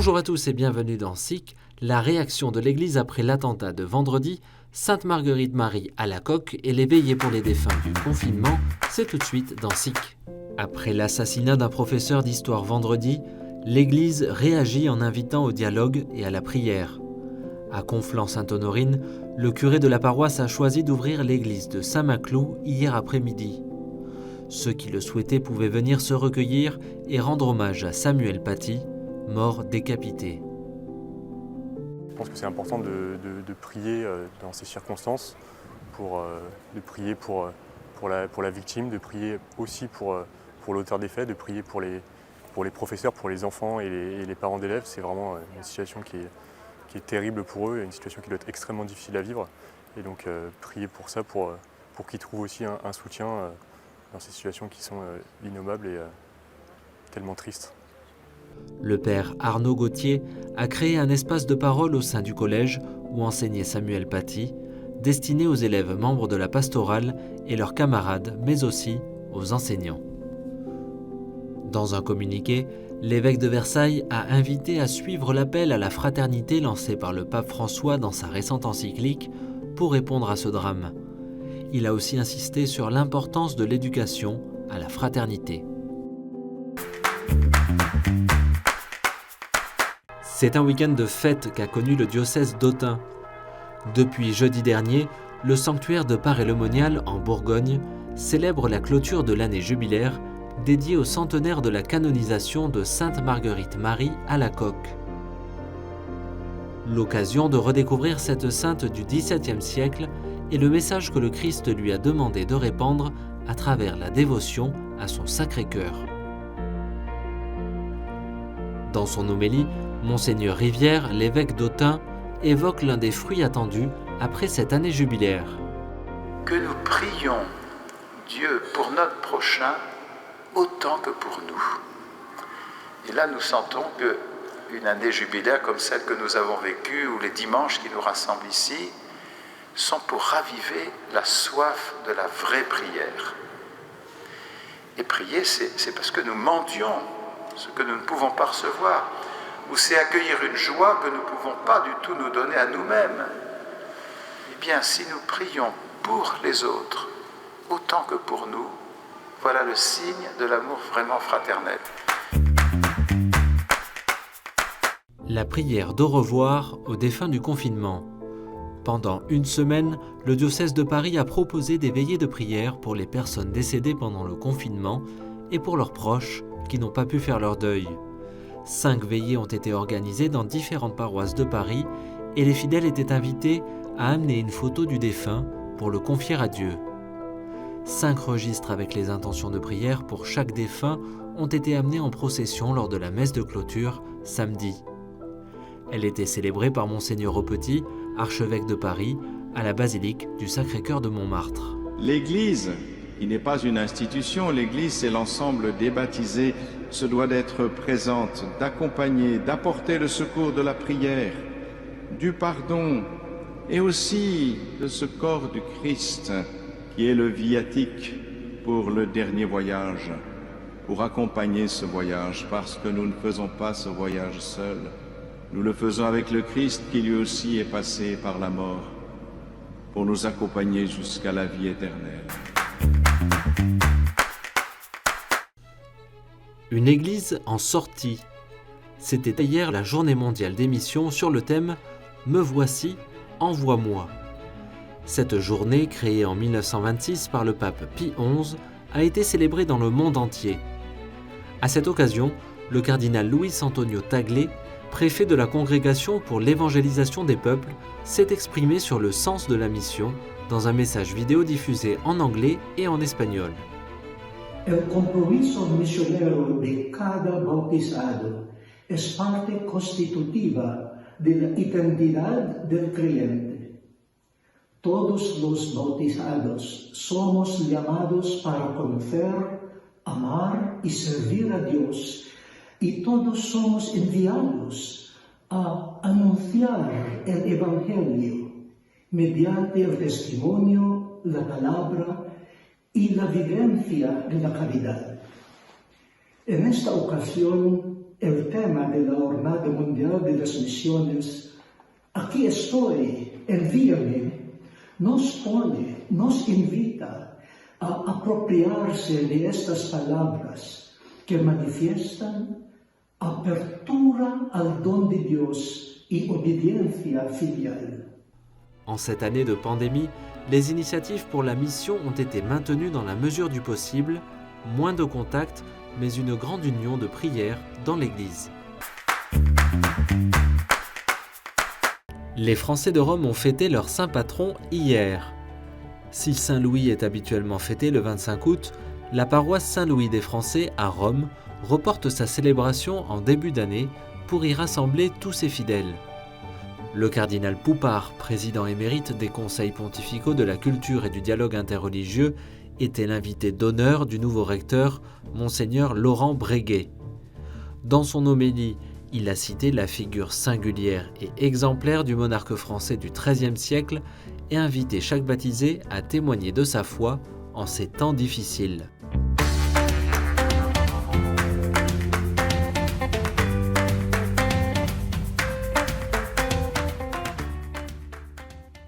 Bonjour à tous et bienvenue dans SIC, la réaction de l'Église après l'attentat de vendredi, Sainte Marguerite Marie à la coque et les veillées pour les défunts du confinement, c'est tout de suite dans SIC. Après l'assassinat d'un professeur d'histoire vendredi, l'Église réagit en invitant au dialogue et à la prière. À Conflans-Sainte-Honorine, le curé de la paroisse a choisi d'ouvrir l'église de Saint-Maclou hier après-midi. Ceux qui le souhaitaient pouvaient venir se recueillir et rendre hommage à Samuel Paty, mort décapité. Je pense que c'est important de prier dans ces circonstances, de prier pour la victime, de prier aussi pour l'auteur des faits, de prier pour les professeurs, pour les enfants et les parents d'élèves. C'est vraiment une situation qui est terrible pour eux, une situation qui doit être extrêmement difficile à vivre. Et donc prier pour ça, pour qu'ils trouvent aussi un soutien dans ces situations qui sont innommables et tellement tristes. Le père Arnaud Gauthier a créé un espace de parole au sein du collège où enseignait Samuel Paty, destiné aux élèves membres de la pastorale et leurs camarades, mais aussi aux enseignants. Dans un communiqué, l'évêque de Versailles a invité à suivre l'appel à la fraternité lancé par le pape François dans sa récente encyclique pour répondre à ce drame. Il a aussi insisté sur l'importance de l'éducation à la fraternité. C'est un week-end de fête qu'a connu le diocèse d'Autun. Depuis jeudi dernier, le sanctuaire de Paray-le-Monial en Bourgogne célèbre la clôture de l'année jubilaire dédiée au centenaire de la canonisation de Sainte Marguerite Marie à la coque. L'occasion de redécouvrir cette sainte du XVIIe siècle et le message que le Christ lui a demandé de répandre à travers la dévotion à son Sacré-Cœur. Dans son homélie, Monseigneur Rivière, l'évêque d'Autun, évoque l'un des fruits attendus après cette année jubilaire. Que nous prions Dieu pour notre prochain autant que pour nous. Et là, nous sentons qu'une année jubilaire comme celle que nous avons vécue, ou les dimanches qui nous rassemblent ici, sont pour raviver la soif de la vraie prière. Et prier, c'est parce que nous mendions ce que nous ne pouvons pas recevoir, ou c'est accueillir une joie que nous ne pouvons pas du tout nous donner à nous-mêmes. Eh bien, si nous prions pour les autres autant que pour nous, voilà le signe de l'amour vraiment fraternel. La prière d'au revoir aux défunts du confinement. Pendant une semaine, le diocèse de Paris a proposé des veillées de prière pour les personnes décédées pendant le confinement et pour leurs proches qui n'ont pas pu faire leur deuil. 5 veillées ont été organisées dans différentes paroisses de Paris et les fidèles étaient invités à amener une photo du défunt pour le confier à Dieu. 5 registres avec les intentions de prière pour chaque défunt ont été amenés en procession lors de la messe de clôture samedi. Elle était célébrée par Monseigneur Aupetit, archevêque de Paris, à la basilique du Sacré-Cœur de Montmartre. L'Église, qui n'est pas une institution, l'Église c'est l'ensemble des baptisés, se doit d'être présente, d'accompagner, d'apporter le secours de la prière, du pardon et aussi de ce corps du Christ qui est le viatique pour le dernier voyage, pour accompagner ce voyage, parce que nous ne faisons pas ce voyage seul. Nous le faisons avec le Christ qui lui aussi est passé par la mort pour nous accompagner jusqu'à la vie éternelle. Une église en sortie. C'était hier la journée mondiale des missions sur le thème « Me voici, envoie-moi ». Cette journée, créée en 1926 par le pape Pie XI, a été célébrée dans le monde entier. À cette occasion, le cardinal Luis Antonio Tagle, préfet de la Congrégation pour l'évangélisation des peuples, s'est exprimé sur le sens de la mission dans un message vidéo diffusé en anglais et en espagnol. El compromiso misionero de cada bautizado es parte constitutiva de la identidad del creyente. Todos los bautizados somos llamados para conocer, amar y servir a Dios, y todos somos enviados a anunciar el Evangelio mediante el testimonio, la palabra y la vivencia de la caridad. En esta ocasión el tema de la Jornada Mundial de las Misiones, aquí estoy, envíame, nos pone, nos invita a apropiarse de estas palabras que manifiestan apertura al don de Dios y obediencia filial. En cette année de pandémie, les initiatives pour la mission ont été maintenues dans la mesure du possible, moins de contacts, mais une grande union de prière dans l'Église. Les Français de Rome ont fêté leur saint patron hier. Si Saint-Louis est habituellement fêté le 25 août, la paroisse Saint-Louis des Français à Rome reporte sa célébration en début d'année pour y rassembler tous ses fidèles. Le cardinal Poupart, président émérite des conseils pontificaux de la culture et du dialogue interreligieux, était l'invité d'honneur du nouveau recteur, Monseigneur Laurent Breguet. Dans son homélie, il a cité la figure singulière et exemplaire du monarque français du XIIIe siècle et invité chaque baptisé à témoigner de sa foi en ces temps difficiles.